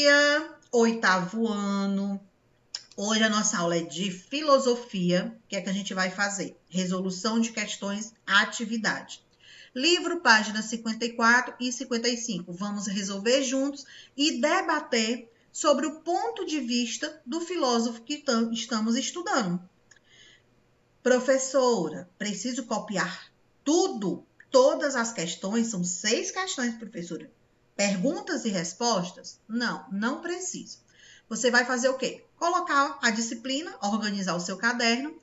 dia, oitavo ano. Hoje a nossa aula é de filosofia. O que é que a gente vai fazer? Resolução de questões, atividade. Livro, páginas 54 e 55. Vamos resolver juntos e debater sobre o ponto de vista do filósofo que estamos estudando. Professora, preciso copiar tudo? Todas as questões? São 6 questões, professora. Perguntas e respostas? Não, não precisa. Você vai fazer o quê? Colocar a disciplina, organizar o seu caderno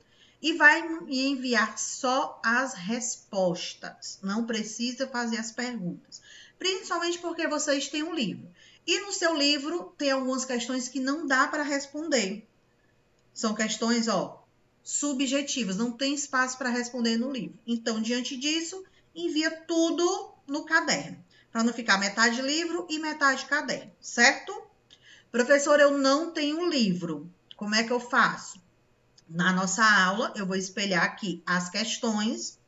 e vai enviar só as respostas. Não precisa fazer as perguntas. Principalmente porque vocês têm um livro. E no seu livro tem algumas questões que não dá para responder. São questões, subjetivas, não tem espaço para responder no livro. Então, diante disso, envia tudo no caderno, para não ficar metade livro e metade caderno, certo? Professor, eu não tenho livro. Como é que eu faço? Na nossa aula, eu vou espelhar aqui as questões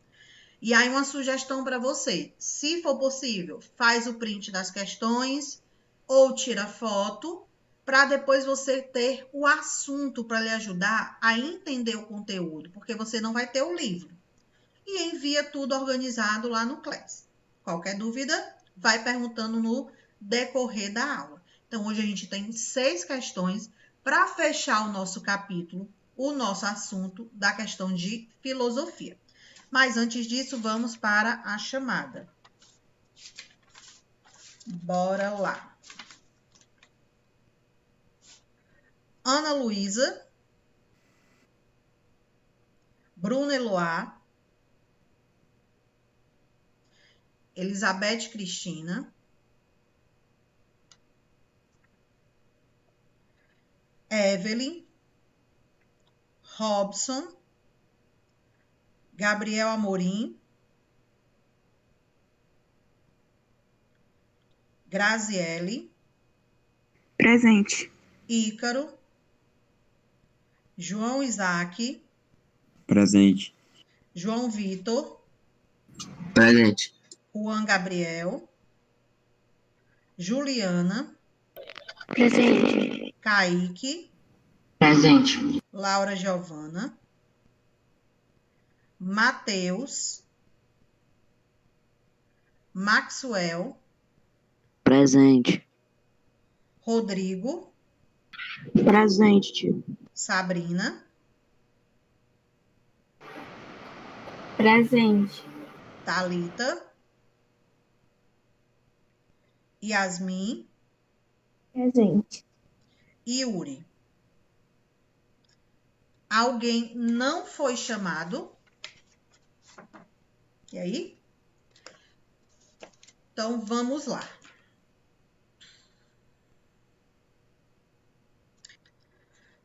e aí uma sugestão para você. Se for possível, faz o print das questões ou tira foto, para depois você ter o assunto para lhe ajudar a entender o conteúdo, porque você não vai ter o livro. E envia tudo organizado lá no Class. Qualquer dúvida, vai perguntando no decorrer da aula. Então, hoje a gente tem 6 questões para fechar o nosso capítulo, o nosso assunto da questão de filosofia. Mas antes disso, vamos para a chamada. Bora lá. Ana Luísa, Bruna Eloá, Elizabeth Cristina, Evelyn, Robson, Gabriel Amorim, Graziele, Presente. Ícaro, João Isaac, Presente. João Vitor, Presente. Juan Gabriel, Juliana, Presente. Kaique, Presente. Laura Giovana, Matheus, Maxwell, Presente. Rodrigo, Presente, tio. Sabrina, Presente. Thalita, Yasmin Presente. e Yuri. Alguém não foi chamado? E aí? Então, vamos lá.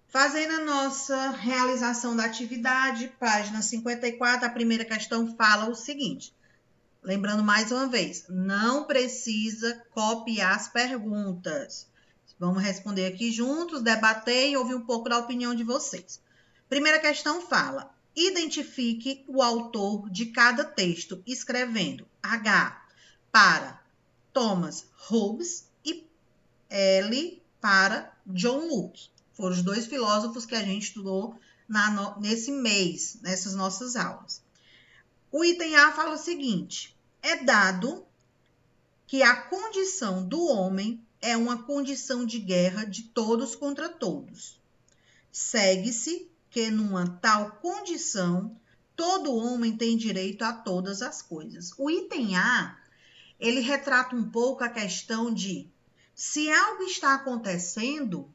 Fazendo a nossa realização da atividade, página 54, a primeira questão fala o seguinte. Lembrando mais uma vez, não precisa copiar as perguntas. Vamos responder aqui juntos, debater e ouvir um pouco da opinião de vocês. Primeira questão fala, identifique o autor de cada texto, escrevendo H para Thomas Hobbes e L para John Locke. Foram os 2 filósofos que a gente estudou nesse mês, nessas nossas aulas. O item A fala o seguinte, é dado que a condição do homem é uma condição de guerra de todos contra todos. Segue-se que numa tal condição, todo homem tem direito a todas as coisas. O item A, ele retrata um pouco a questão de se algo está acontecendo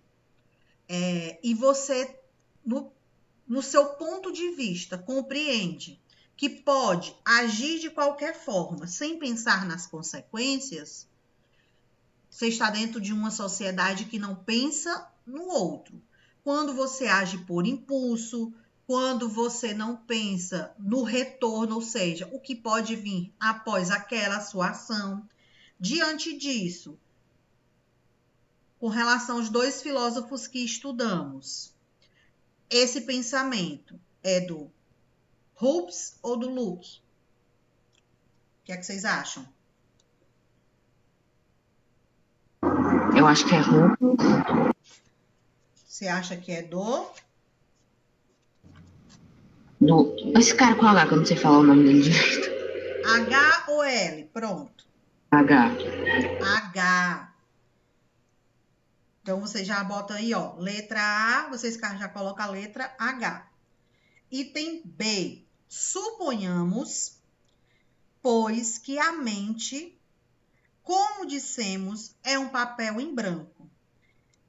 e você, no seu ponto de vista, compreende que pode agir de qualquer forma, sem pensar nas consequências, você está dentro de uma sociedade que não pensa no outro. Quando você age por impulso, quando você não pensa no retorno, ou seja, o que pode vir após aquela sua ação. Diante disso, com relação aos 2 filósofos que estudamos, esse pensamento é do Hobbes ou do Locke? O que é que vocês acham? Eu acho que é roupa. Você acha que é Esse cara com H, que eu não sei falar o nome dele direito. H ou L? Pronto. H. H. Então, você já bota aí, ó, letra A, vocês já colocam a letra H. Item B. Suponhamos, pois, que a mente, como dissemos, é um papel em branco,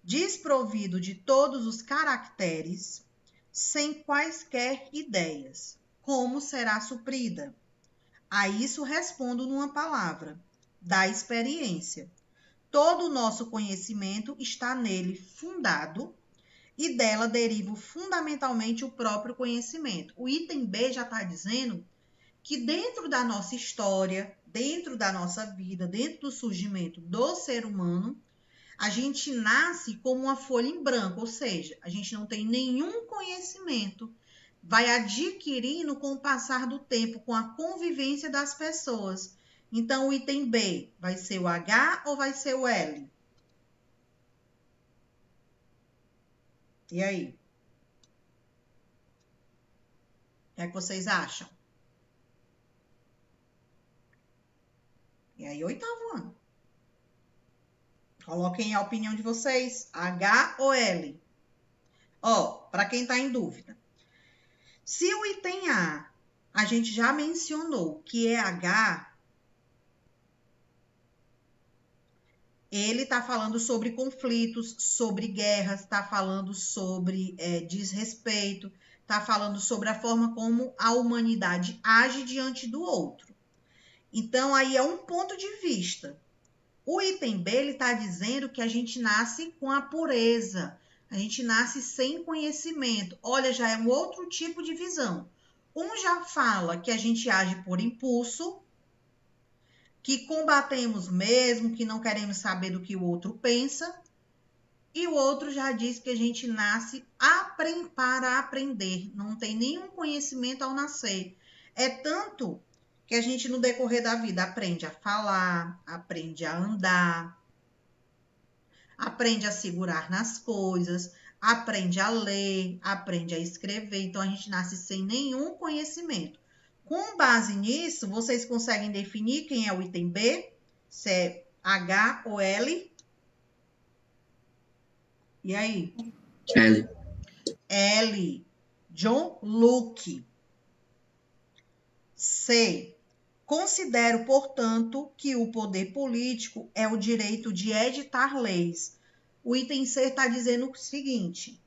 desprovido de todos os caracteres, sem quaisquer ideias. Como será suprida? A isso respondo numa palavra: da experiência. Todo o nosso conhecimento está nele fundado e dela deriva fundamentalmente o próprio conhecimento. O item B já está dizendo que dentro da nossa história, dentro da nossa vida, dentro do surgimento do ser humano, a gente nasce como uma folha em branco, ou seja, a gente não tem nenhum conhecimento, vai adquirindo com o passar do tempo, com a convivência das pessoas. Então, o item B vai ser o H ou vai ser o L? E aí? O que é que vocês acham? E aí, oitavo ano. Coloquem a opinião de vocês, H ou L. Ó, para quem está em dúvida. Se o item a gente já mencionou que é H, ele está falando sobre conflitos, sobre guerras, está falando sobre desrespeito, está falando sobre a forma como a humanidade age diante do outro. Então, aí é um ponto de vista. O item B, ele está dizendo que a gente nasce com a pureza, a gente nasce sem conhecimento. Olha, já é um outro tipo de visão. Um já fala que a gente age por impulso, que combatemos mesmo, que não queremos saber do que o outro pensa. E o outro já diz que a gente nasce para aprender, não tem nenhum conhecimento ao nascer. É tanto que a gente, no decorrer da vida, aprende a falar, aprende a andar, aprende a segurar nas coisas, aprende a ler, aprende a escrever. Então, a gente nasce sem nenhum conhecimento. Com base nisso, vocês conseguem definir quem é o item B? Se é H ou L? E aí? L. L. John Locke. C. Considero, portanto, que o poder político é o direito de editar leis. O item C está dizendo o seguinte: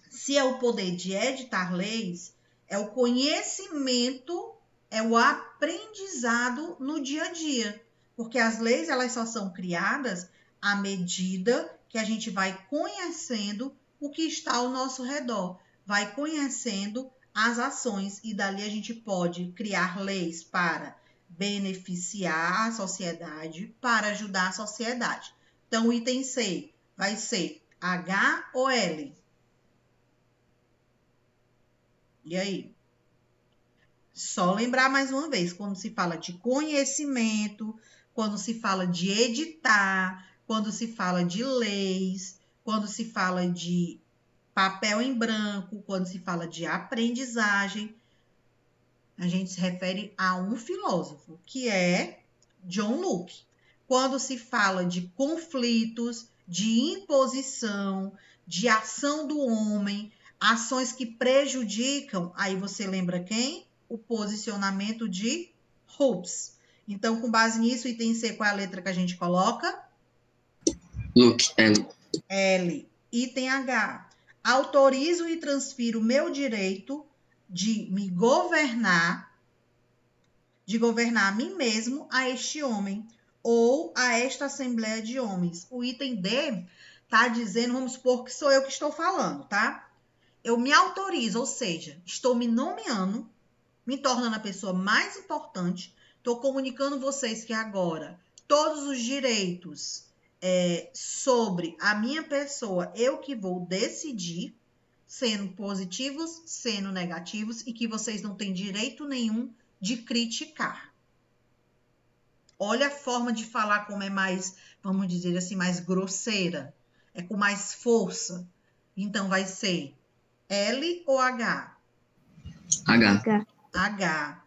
se é o poder de editar leis, é o conhecimento, é o aprendizado no dia a dia. Porque as leis, elas só são criadas à medida que a gente vai conhecendo o que está ao nosso redor, vai conhecendo as ações, e dali a gente pode criar leis para beneficiar a sociedade, para ajudar a sociedade. Então, o item C vai ser H ou L? E aí? Só lembrar mais uma vez, quando se fala de conhecimento, quando se fala de editar, quando se fala de leis, quando se fala de papel em branco, quando se fala de aprendizagem, a gente se refere a um filósofo, que é John Locke. Quando se fala de conflitos, de imposição, de ação do homem, ações que prejudicam, aí você lembra quem? O posicionamento de Hobbes. Então, com base nisso, item C, qual é a letra que a gente coloca? Locke. L. L. Item H. Autorizo e transfiro meu direito de me governar, de governar a mim mesmo, a este homem, ou a esta assembleia de homens. O item D está dizendo, vamos supor que sou eu que estou falando, tá? Eu me autorizo, ou seja, estou me nomeando, me tornando a pessoa mais importante, estou comunicando vocês que agora todos os direitos sobre a minha pessoa, eu que vou decidir, sendo positivos, sendo negativos, e que vocês não têm direito nenhum de criticar. Olha a forma de falar como é mais vamos dizer assim, mais grosseira, é com mais força. Então, vai ser L ou H? H. H. H.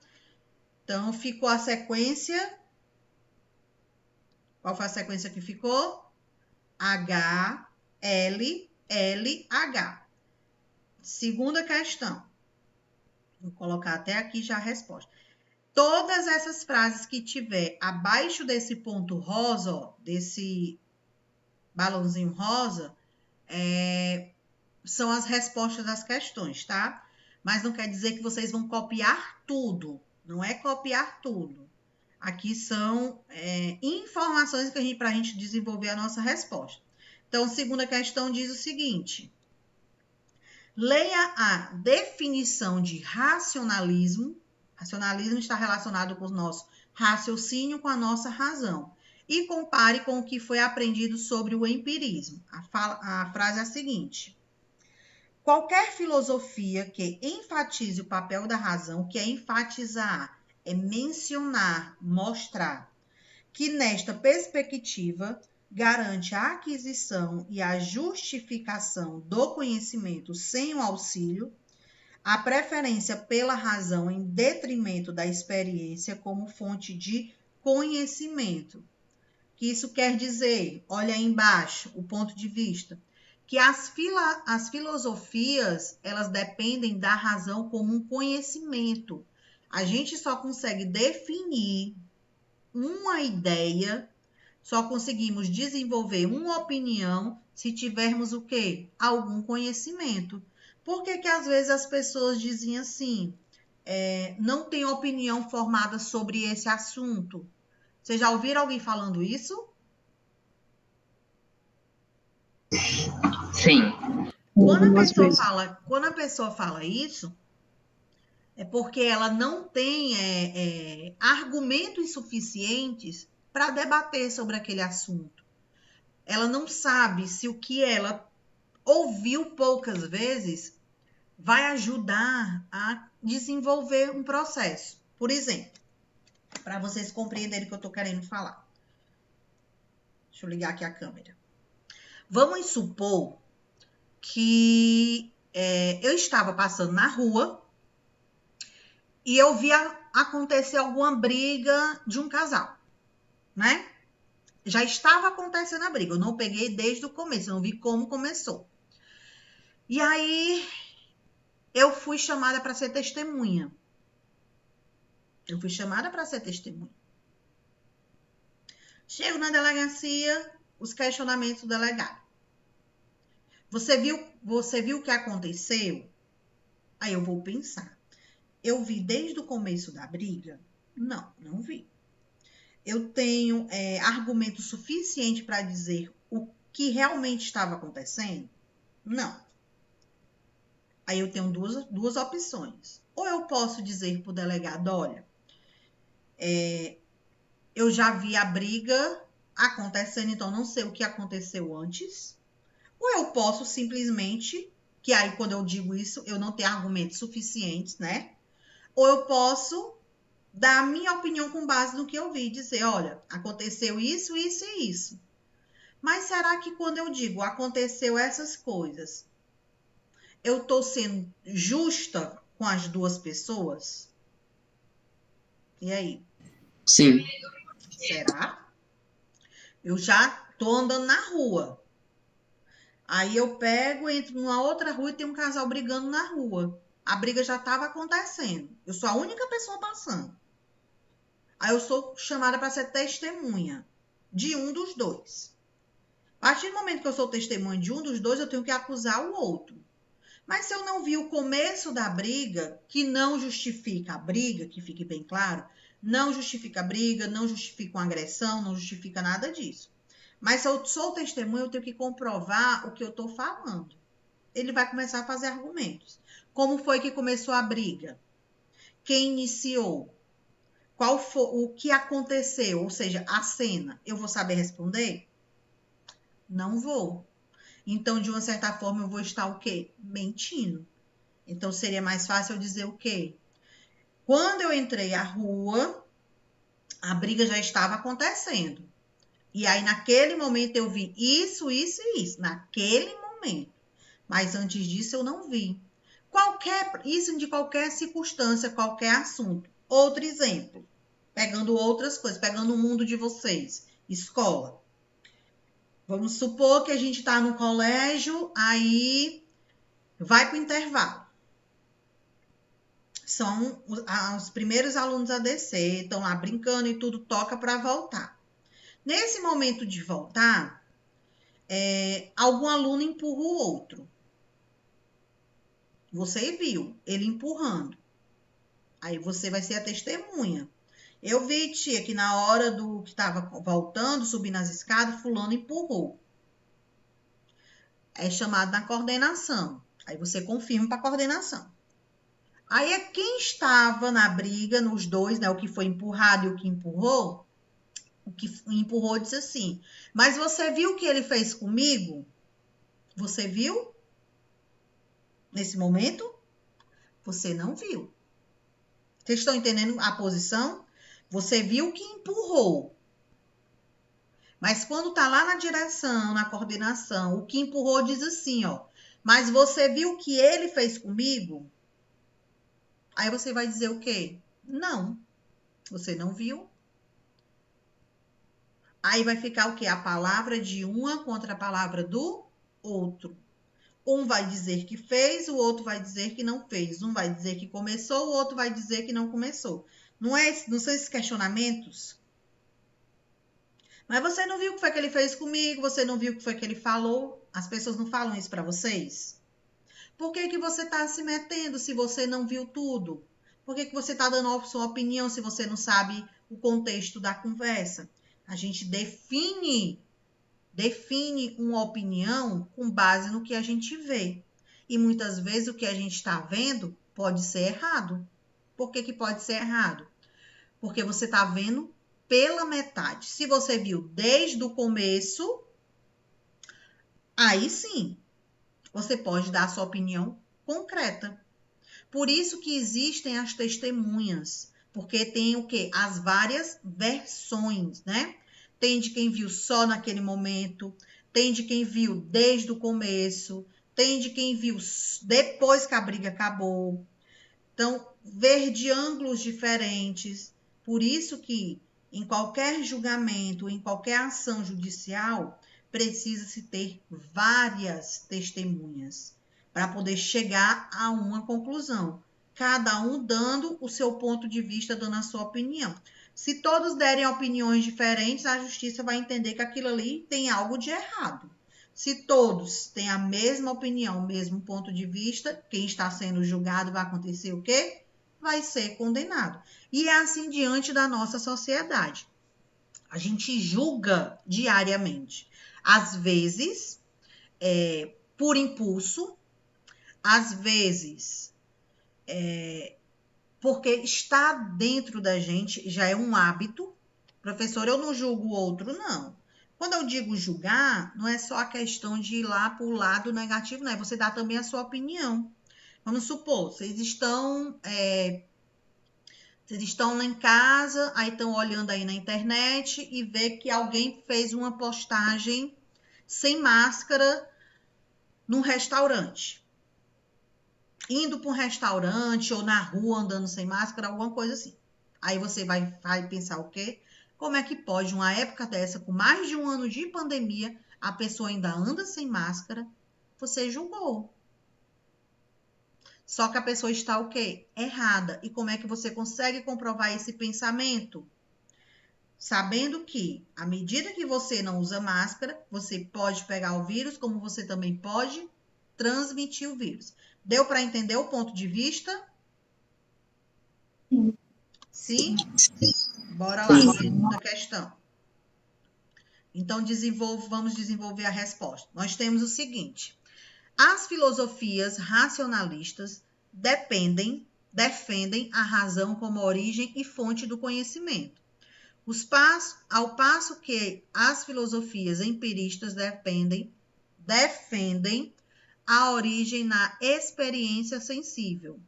Então, ficou a sequência. Qual foi a sequência que ficou? H, L, L, H. Segunda questão. Vou colocar até aqui já a resposta. Todas essas frases que tiver abaixo desse ponto rosa, ó, desse balãozinho rosa, são as respostas das questões, tá? Mas não quer dizer que vocês vão copiar tudo. Não é copiar tudo. Aqui são informações que para a gente desenvolver a nossa resposta. Então, a segunda questão diz o seguinte: leia a definição de racionalismo. Racionalismo está relacionado com o nosso raciocínio, com a nossa razão. E compare com o que foi aprendido sobre o empirismo. A frase é a seguinte: qualquer filosofia que enfatize o papel da razão, que é enfatizar, é mencionar, mostrar, que nesta perspectiva garante a aquisição e a justificação do conhecimento sem o auxílio, a preferência pela razão em detrimento da experiência como fonte de conhecimento. Que isso quer dizer, olha aí embaixo o ponto de vista, que as filosofias, elas dependem da razão como um conhecimento. A gente só consegue definir uma ideia, só conseguimos desenvolver uma opinião se tivermos o quê? Algum conhecimento. Por que às vezes as pessoas dizem assim, não tem opinião formada sobre esse assunto? Vocês já ouviram alguém falando isso? Sim. Quando a pessoa fala isso, é porque ela não tem argumentos suficientes para debater sobre aquele assunto. Ela não sabe se o que ela ouviu poucas vezes vai ajudar a desenvolver um processo. Por exemplo, para vocês compreenderem o que eu estou querendo falar. Deixa eu ligar aqui a câmera. Vamos supor que eu estava passando na rua e eu vi acontecer alguma briga de um casal, né? Já estava acontecendo a briga, eu não peguei desde o começo, eu não vi como começou. E aí, eu fui chamada para ser testemunha. Chego na delegacia, os questionamentos do delegado. Você viu o que aconteceu? Aí eu vou pensar. Eu vi desde o começo da briga? Não vi. Eu tenho argumento suficiente para dizer o que realmente estava acontecendo? Não. Aí eu tenho duas opções. Ou eu posso dizer para o delegado, olha, eu já vi a briga acontecendo, então não sei o que aconteceu antes. Ou eu posso simplesmente, que aí quando eu digo isso, eu não tenho argumentos suficientes, né? Ou eu posso dar a minha opinião com base no que eu vi, dizer, olha, aconteceu isso, isso e isso. Mas será que quando eu digo aconteceu essas coisas, eu estou sendo justa com as duas pessoas? E aí? Sim. Será? Eu já estou andando na rua. Aí eu pego, entro numa outra rua e tem um casal brigando na rua. A briga já estava acontecendo. Eu sou a única pessoa passando. Aí eu sou chamada para ser testemunha de um dos dois. A partir do momento que eu sou testemunha de um dos dois, eu tenho que acusar o outro. Mas se eu não vi o começo da briga, que não justifica a briga, que fique bem claro, não justifica a briga, não justifica uma agressão, não justifica nada disso. Mas se eu sou testemunha, eu tenho que comprovar o que eu estou falando. Ele vai começar a fazer argumentos. Como foi que começou a briga? Quem iniciou? Qual foi o que aconteceu? Ou seja, a cena. Eu vou saber responder? Não vou. Então, de uma certa forma, eu vou estar o quê? Mentindo. Então, seria mais fácil eu dizer o quê? Quando eu entrei à rua, a briga já estava acontecendo. E aí, naquele momento, eu vi isso, isso e isso. Naquele momento. Mas antes disso, eu não vi. Isso de qualquer circunstância, qualquer assunto. Outro exemplo. Pegando outras coisas, pegando o mundo de vocês. Escola. Vamos supor que a gente está no colégio, aí vai para o intervalo. São os primeiros alunos a descer, estão lá brincando e tudo, toca para voltar. Nesse momento de voltar, algum aluno empurra o outro. Você viu ele empurrando. Aí você vai ser a testemunha. Eu vi, tia, que na hora do que estava voltando, subindo as escadas, fulano empurrou. É chamado na coordenação. Aí você confirma para a coordenação. Aí é quem estava na briga, nos dois, né? O que foi empurrado e o que empurrou. O que empurrou disse assim: mas você viu o que ele fez comigo? Você viu? Nesse momento? Você não viu. Vocês estão entendendo a posição? Você viu que empurrou. Mas quando tá lá na direção, na coordenação, o que empurrou diz assim, ó. Mas você viu o que ele fez comigo? Aí você vai dizer o quê? Não. Você não viu? Aí vai ficar o quê? A palavra de uma contra a palavra do outro. Um vai dizer que fez, o outro vai dizer que não fez. Um vai dizer que começou, o outro vai dizer que não começou. Não são esses questionamentos? Mas você não viu o que foi que ele fez comigo? Você não viu o que foi que ele falou? As pessoas não falam isso para vocês? Por que que você está se metendo se você não viu tudo? Por que que você está dando a sua opinião se você não sabe o contexto da conversa? A gente define uma opinião com base no que a gente vê. E muitas vezes o que a gente está vendo pode ser errado. Por que que pode ser errado? Porque você está vendo pela metade. Se você viu desde o começo, aí sim, você pode dar a sua opinião concreta. Por isso que existem as testemunhas, porque tem o quê? As várias versões, né? Tem de quem viu só naquele momento, tem de quem viu desde o começo, tem de quem viu depois que a briga acabou. Então, ver de ângulos diferentes. Por isso que em qualquer julgamento, em qualquer ação judicial, precisa-se ter várias testemunhas para poder chegar a uma conclusão. Cada um dando o seu ponto de vista, dando a sua opinião. Se todos derem opiniões diferentes, a justiça vai entender que aquilo ali tem algo de errado. Se todos têm a mesma opinião, o mesmo ponto de vista, quem está sendo julgado vai acontecer o quê? Vai ser condenado. E é assim diante da nossa sociedade. A gente julga diariamente. Às vezes, por impulso, às vezes, porque está dentro da gente, já é um hábito. Professor, eu não julgo o outro, não. Quando eu digo julgar, não é só a questão de ir lá para o lado negativo, não. É você dar também a sua opinião. Vamos supor, vocês estão lá em casa, aí estão olhando aí na internet e vê que alguém fez uma postagem sem máscara num restaurante. Indo para um restaurante ou na rua andando sem máscara, alguma coisa assim. Aí você vai pensar o quê? Como é que pode, uma época dessa, com mais de um ano de pandemia, a pessoa ainda anda sem máscara? Você julgou. Só que a pessoa está o quê? Errada. E como é que você consegue comprovar esse pensamento? Sabendo que, à medida que você não usa máscara, você pode pegar o vírus, como você também pode transmitir o vírus. Deu para entender o ponto de vista? Sim? Bora lá, segunda questão. Então, vamos desenvolver a resposta. Nós temos o seguinte: as filosofias racionalistas defendem a razão como origem e fonte do conhecimento. Ao passo que as filosofias empiristas defendem a origem na experiência sensível.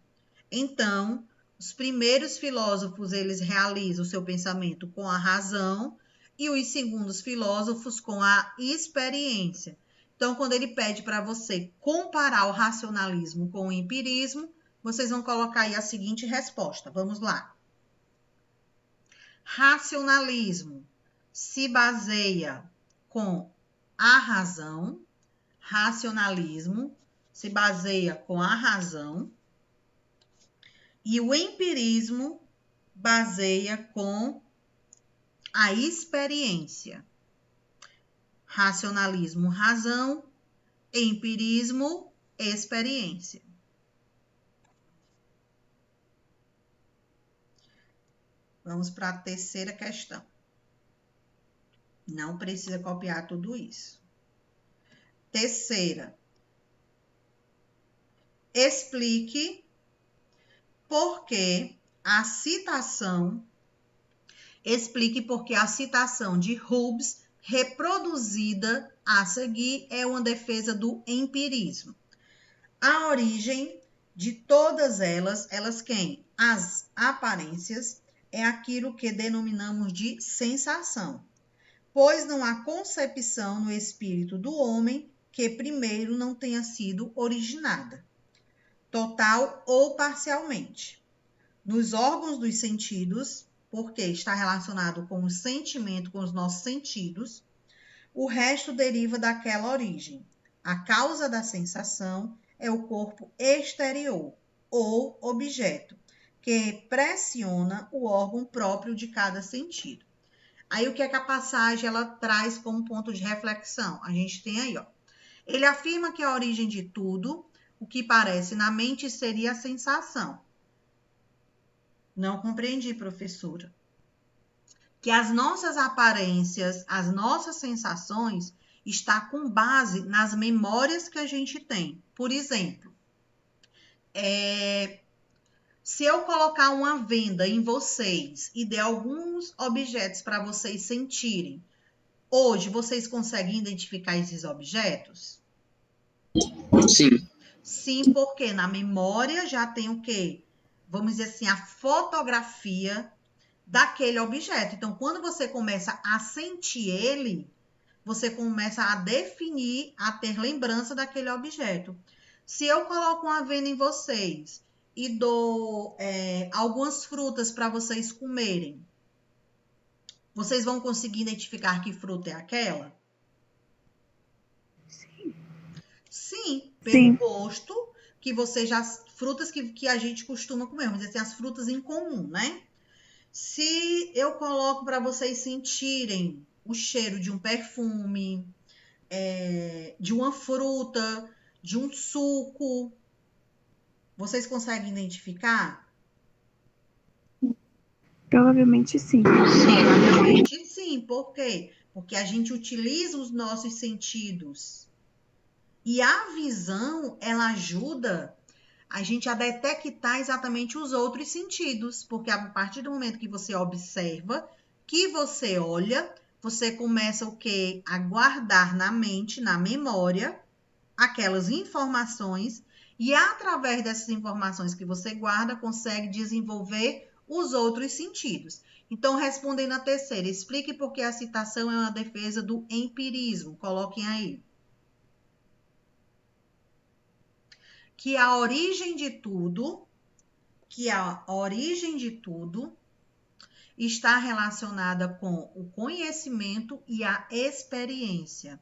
Então, os primeiros filósofos, eles realizam o seu pensamento com a razão, e os segundos filósofos com a experiência. Então, quando ele pede para você comparar o racionalismo com o empirismo, vocês vão colocar aí a seguinte resposta. Vamos lá. Racionalismo se baseia com a razão. Racionalismo se baseia com a razão. E o empirismo baseia com a experiência. Racionalismo, razão. Empirismo, experiência. Vamos para a terceira questão. Não precisa copiar tudo isso. Terceira. Explique por que a citação de Hobbes, reproduzida a seguir, é uma defesa do empirismo. A origem de todas elas quem? As aparências, é aquilo que denominamos de sensação, pois não há concepção no espírito do homem que primeiro não tenha sido originada, total ou parcialmente, nos órgãos dos sentidos, porque está relacionado com o sentimento, com os nossos sentidos, o resto deriva daquela origem. A causa da sensação é o corpo exterior ou objeto, que pressiona o órgão próprio de cada sentido. Aí o que é que a passagem ela traz como ponto de reflexão? A gente tem aí, ó. Ele afirma que a origem de tudo, o que parece na mente, seria a sensação. Não compreendi, professora. Que as nossas aparências, as nossas sensações, está com base nas memórias que a gente tem. Por exemplo, se eu colocar uma venda em vocês e der alguns objetos para vocês sentirem, hoje vocês conseguem identificar esses objetos? Sim. Sim, porque na memória já tem o quê? Vamos dizer assim, a fotografia daquele objeto. Então, quando você começa a sentir ele, você começa a definir, a ter lembrança daquele objeto. Se eu coloco uma venda em vocês e dou algumas frutas para vocês comerem, vocês vão conseguir identificar que fruta é aquela? Sim, pelo gosto que você já... Frutas que a gente costuma comer, vamos dizer assim, as frutas em comum, né? Se eu coloco para vocês sentirem o cheiro de um perfume, de uma fruta, de um suco, vocês conseguem identificar? Provavelmente sim. Provavelmente sim. Por quê? Porque a gente utiliza os nossos sentidos. E a visão, ela ajuda a gente a detectar exatamente os outros sentidos. Porque a partir do momento que você observa, que você olha, você começa o quê? A guardar na mente, na memória, aquelas informações. E através dessas informações que você guarda, consegue desenvolver os outros sentidos. Então, respondendo a terceira, explique por que a citação é uma defesa do empirismo. Coloquem aí. Que a origem de tudo está relacionada com o conhecimento e a experiência.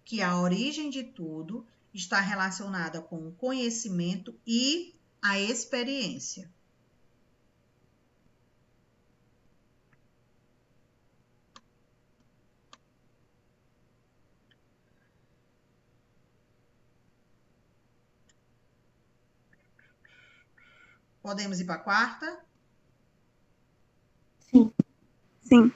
Que a origem de tudo está relacionada com o conhecimento e a experiência. Podemos ir para a quarta? Sim.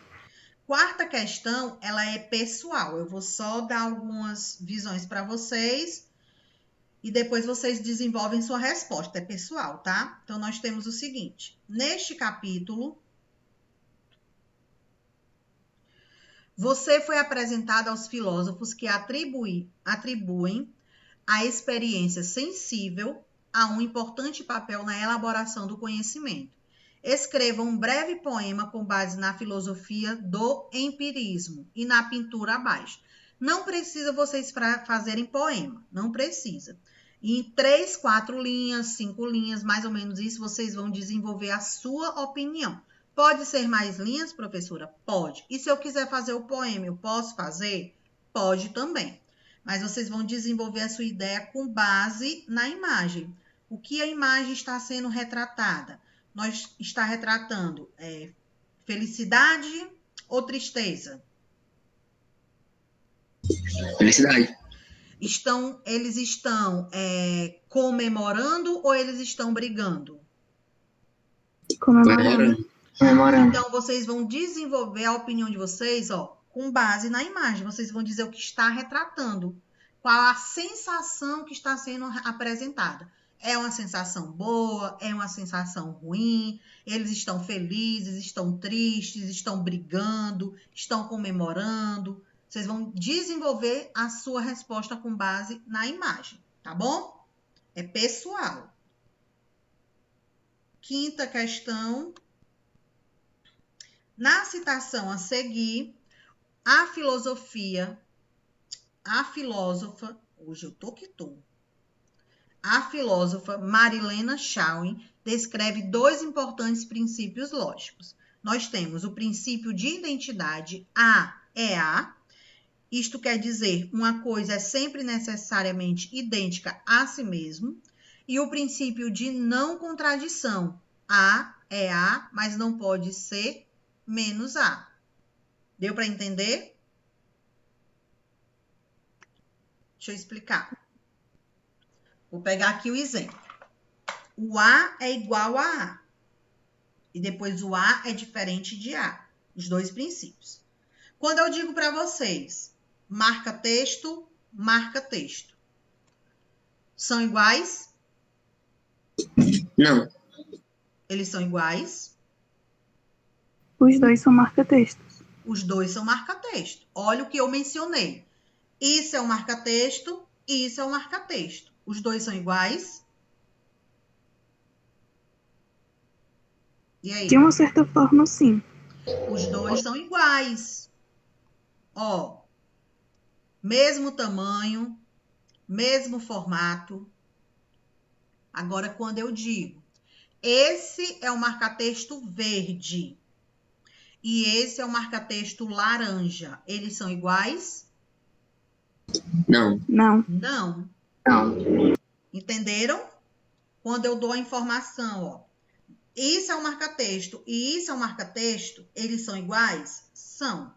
Quarta questão, ela é pessoal. Eu vou só dar algumas visões para vocês e depois vocês desenvolvem sua resposta. É pessoal, tá? Então, nós temos o seguinte. Neste capítulo, você foi apresentado aos filósofos que atribuem a experiência sensível a um importante papel na elaboração do conhecimento. Escreva um breve poema com base na filosofia do empirismo e na pintura abaixo. Não precisa vocês fazerem poema, não precisa. Em 3, 4 linhas, 5 linhas, mais ou menos isso, vocês vão desenvolver a sua opinião. Pode ser mais linhas, professora? Pode. E se eu quiser fazer o poema, eu posso fazer? Pode também. Mas vocês vão desenvolver a sua ideia com base na imagem. O que a imagem está sendo retratada? Nós está retratando felicidade ou tristeza? Felicidade. Eles estão comemorando ou eles estão brigando? Comemorando. Comemorando. Então, vocês vão desenvolver a opinião de vocês, com base na imagem. Vocês vão dizer o que está retratando. Qual a sensação que está sendo apresentada. É uma sensação boa? É uma sensação ruim? Eles estão felizes? Estão tristes? Estão brigando? Estão comemorando? Vocês vão desenvolver a sua resposta com base na imagem, tá bom? É pessoal. Quinta questão. Na citação a seguir, a filósofa, hoje eu tô que tô. A filósofa Marilena Chauin descreve 2 importantes princípios lógicos. Nós temos o princípio de identidade, A é A. Isto quer dizer, uma coisa é sempre necessariamente idêntica a si mesmo. E o princípio de não contradição, A é A, mas não pode ser menos A. Deu para entender? Deixa eu explicar. Vou pegar aqui o exemplo. O A é igual a A. E depois o A é diferente de A. Os 2 princípios. Quando eu digo para vocês, marca texto, são iguais? Não. Eles são iguais? Os 2 são marca-textos. Os 2 são marca-texto. Olha o que eu mencionei. Isso é um marca-texto e isso é um marca-texto. Os 2 são iguais? E aí? De uma certa forma, sim. Os 2 são iguais. Mesmo tamanho, mesmo formato. Agora, quando eu digo, esse é o marca-texto verde e esse é o marca-texto laranja, eles são iguais? Não. Não. Não. Não. Entenderam? Quando eu dou a informação, isso é um marca-texto e isso é um marca-texto, eles são iguais? São.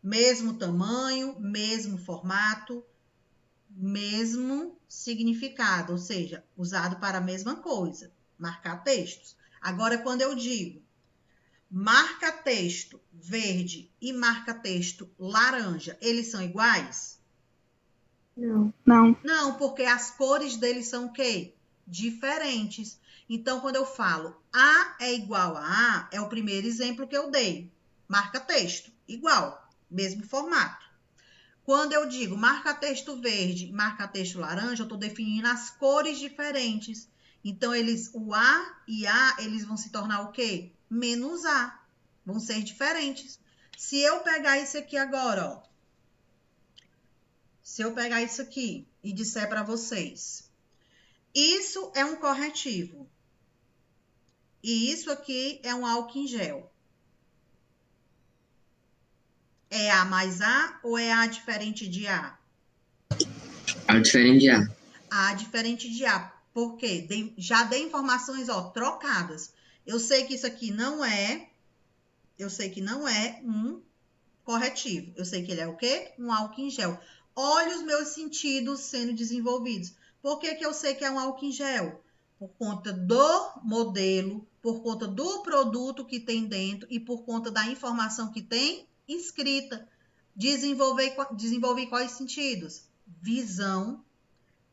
Mesmo tamanho, mesmo formato, mesmo significado, ou seja, usado para a mesma coisa, marcar textos. Agora, quando eu digo marca-texto verde e marca-texto laranja, eles são iguais? Não. Não. Não, porque as cores deles são o quê? Diferentes. Então, quando eu falo A é igual a A, é o primeiro exemplo que eu dei. Marca-texto, igual, mesmo formato. Quando eu digo marca-texto verde, marca-texto laranja, eu estou definindo as cores diferentes. Então, o A e A, eles vão se tornar o quê? Menos A. Vão ser diferentes. Se eu pegar isso aqui agora, se eu pegar isso aqui e disser para vocês, isso é um corretivo. E isso aqui é um álcool em gel. É A mais A ou é A diferente de A? A diferente de A. A diferente de A. Por quê? Já dei informações, trocadas. Eu sei que isso aqui não é um corretivo. Eu sei que ele é o quê? Um álcool em gel. Olha os meus sentidos sendo desenvolvidos. Por que eu sei que é um álcool em gel? Por conta do modelo, por conta do produto que tem dentro e por conta da informação que tem escrita. Desenvolvi quais sentidos? Visão,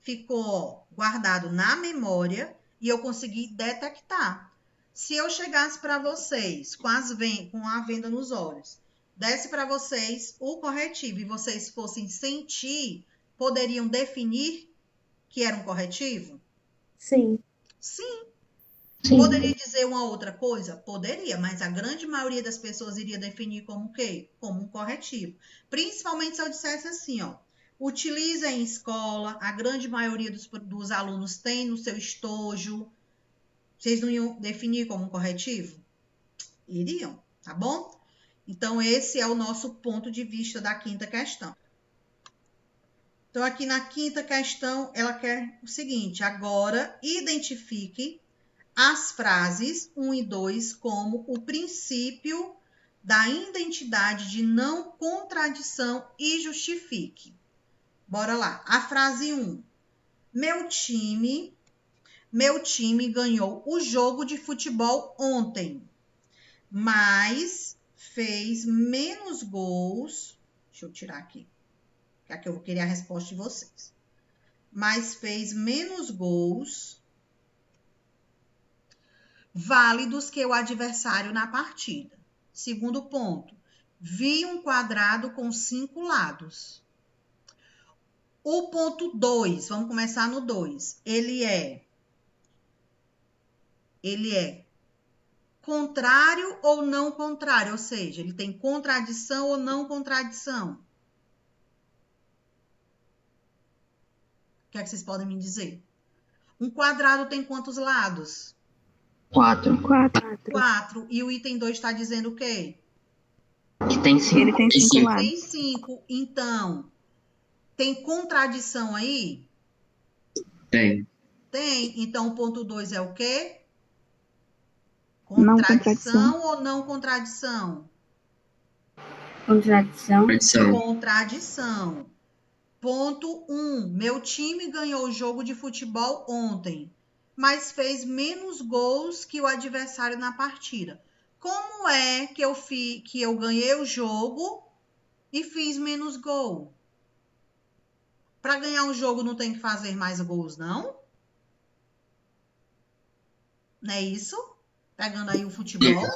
ficou guardado na memória e eu consegui detectar. Se eu chegasse para vocês com a venda nos olhos, desse para vocês o corretivo e vocês fossem sentir, poderiam definir que era um corretivo? Sim. Sim. Sim. Poderia dizer uma outra coisa? Poderia, mas a grande maioria das pessoas iria definir como o quê? Como um corretivo. Principalmente se eu dissesse assim, ó, utiliza em escola, a grande maioria dos alunos tem no seu estojo. Vocês não iam definir como um corretivo? Iriam, tá bom? Então, esse é o nosso ponto de vista da quinta questão. Então, aqui na quinta questão, ela quer o seguinte: agora identifique as frases 1 e 2 como o princípio da identidade de não contradição e justifique. Bora lá. A frase 1. Meu time ganhou o jogo de futebol ontem, mas fez menos gols. Deixa eu tirar aqui, que aqui eu vou querer a resposta de vocês. Mas fez menos gols válidos que o adversário na partida. Segundo ponto, vi um quadrado com 5 lados. O ponto 2, vamos começar no 2. Ele é contrário ou não contrário, ou seja, ele tem contradição ou não contradição. O que é que vocês podem me dizer? Um quadrado tem quantos lados? 4. 4. E o item 2 está dizendo o quê? Que tem 5. Ele tem 5 Tem lados. Tem 5. Então, tem contradição aí? Tem. Tem. Então, o ponto 2 é o quê? Não Contradição ou não contradição? Contradição. Tradição. Contradição. Ponto 1. Meu time ganhou o jogo de futebol ontem, mas fez menos gols que o adversário na partida. Como é que eu ganhei o jogo e fiz menos gol? Para ganhar um jogo não tem que fazer mais gols, não? Não é isso? Pegando aí o futebol.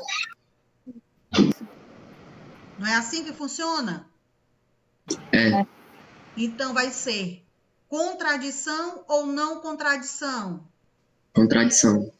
Não é assim que funciona? É. Então vai ser contradição ou não contradição? Contradição.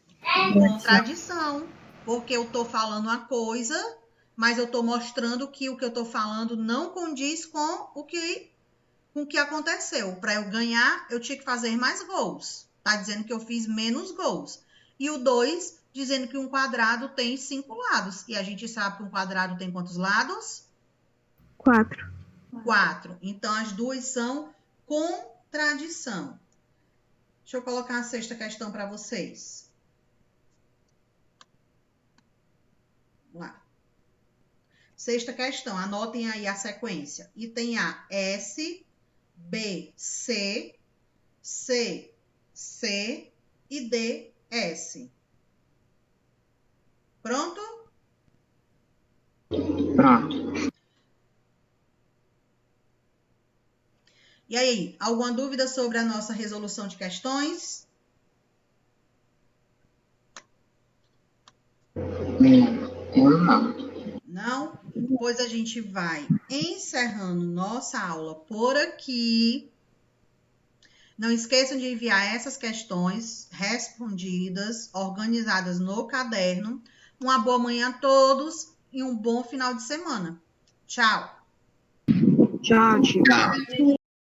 Contradição. Porque eu estou falando uma coisa, mas eu estou mostrando que o que eu estou falando não condiz com o que aconteceu. Para eu ganhar, eu tinha que fazer mais gols. Está dizendo que eu fiz menos gols. E o 2, dizendo que um quadrado tem 5 lados. E a gente sabe que um quadrado tem quantos lados? 4. 4. Então, as duas são contradição. Deixa eu colocar a sexta questão para vocês. Vamos lá. Sexta questão, anotem aí a sequência. Item A, S, B, C, C, C e D, S. Pronto? Pronto. E aí, alguma dúvida sobre a nossa resolução de questões? Eu não. Não? Pois a gente vai encerrando nossa aula por aqui. Não esqueçam de enviar essas questões respondidas, organizadas no caderno. Uma boa manhã a todos e um bom final de semana. Tchau! Tchau, tio. Tchau.